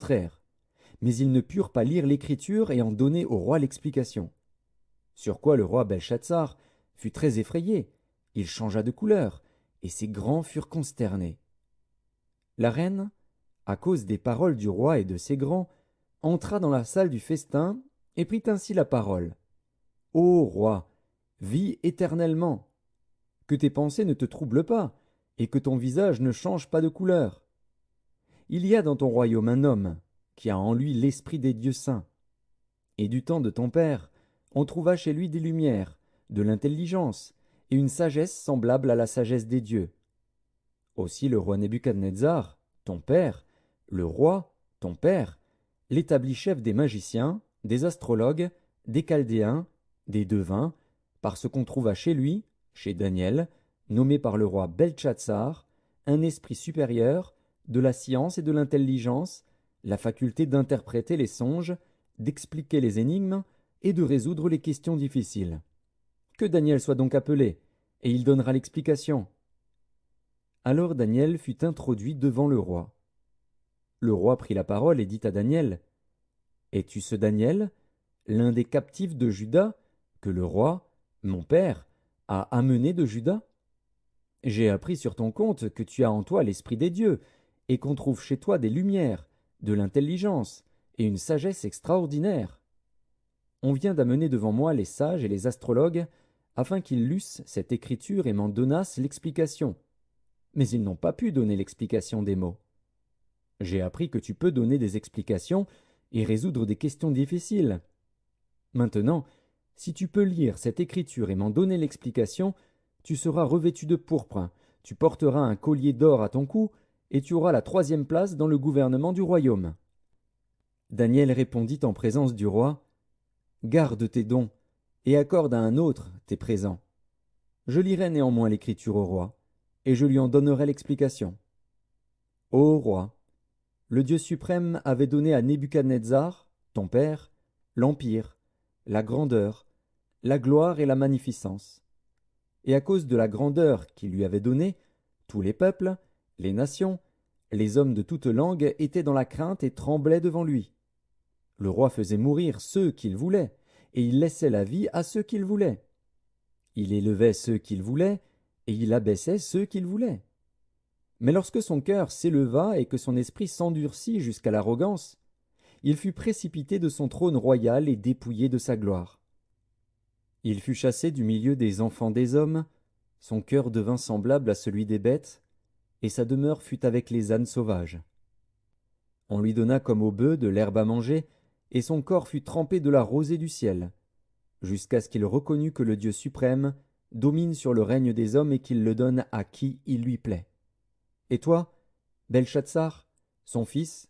contraire. Mais ils ne purent pas lire l'écriture et en donner au roi l'explication. Sur quoi le roi Belshazzar fut très effrayé, il changea de couleur, et ses grands furent consternés. La reine, à cause des paroles du roi et de ses grands, entra dans la salle du festin et prit ainsi la parole. Ô roi, vis éternellement. Que tes pensées ne te troublent pas, et que ton visage ne change pas de couleur. Il y a dans ton royaume un homme, qui a en lui l'esprit des dieux saints. Et du temps de ton père, on trouva chez lui des lumières, de l'intelligence, et une sagesse semblable à la sagesse des dieux. Aussi le roi Nebuchadnezzar, ton père, le roi, ton père, l'établit chef des magiciens, des astrologues, des chaldéens, des devins, parce qu'on trouva chez lui, chez Daniel, nommé par le roi Beltchatsar, un esprit supérieur, de la science et de l'intelligence, la faculté d'interpréter les songes, d'expliquer les énigmes et de résoudre les questions difficiles. Que Daniel soit donc appelé, et il donnera l'explication. Alors Daniel fut introduit devant le roi. Le roi prit la parole et dit à Daniel, es-tu ce Daniel, l'un des captifs de Juda, que le roi, mon père, a amené de Juda? J'ai appris sur ton compte que tu as en toi l'esprit des dieux, et qu'on trouve chez toi des lumières, de l'intelligence et une sagesse extraordinaire. On vient d'amener devant moi les sages et les astrologues, afin qu'ils lussent cette écriture et m'en donnassent l'explication. Mais ils n'ont pas pu donner l'explication des mots. J'ai appris que tu peux donner des explications et résoudre des questions difficiles. Maintenant, si tu peux lire cette écriture et m'en donner l'explication, tu seras revêtu de pourpre, tu porteras un collier d'or à ton cou, et tu auras la 3e place dans le gouvernement du royaume. Daniel répondit en présence du roi, garde tes dons, et accorde à un autre tes présents. Je lirai néanmoins l'écriture au roi, et je lui en donnerai l'explication. Ô roi, le Dieu suprême avait donné à Nebuchadnezzar, ton père, l'empire, la grandeur, la gloire et la magnificence. Et à cause de la grandeur qu'il lui avait donnée, tous les peuples, les nations, les hommes de toute langue étaient dans la crainte et tremblaient devant lui. Le roi faisait mourir ceux qu'il voulait, et il laissait la vie à ceux qu'il voulait. Il élevait ceux qu'il voulait, et il abaissait ceux qu'il voulait. Mais lorsque son cœur s'éleva et que son esprit s'endurcit jusqu'à l'arrogance, il fut précipité de son trône royal et dépouillé de sa gloire. Il fut chassé du milieu des enfants des hommes, son cœur devint semblable à celui des bêtes, et sa demeure fut avec les ânes sauvages. On lui donna comme aux bœufs de l'herbe à manger, et son corps fut trempé de la rosée du ciel, jusqu'à ce qu'il reconnût que le Dieu suprême domine sur le règne des hommes et qu'il le donne à qui il lui plaît. Et toi, Belshazzar, son fils,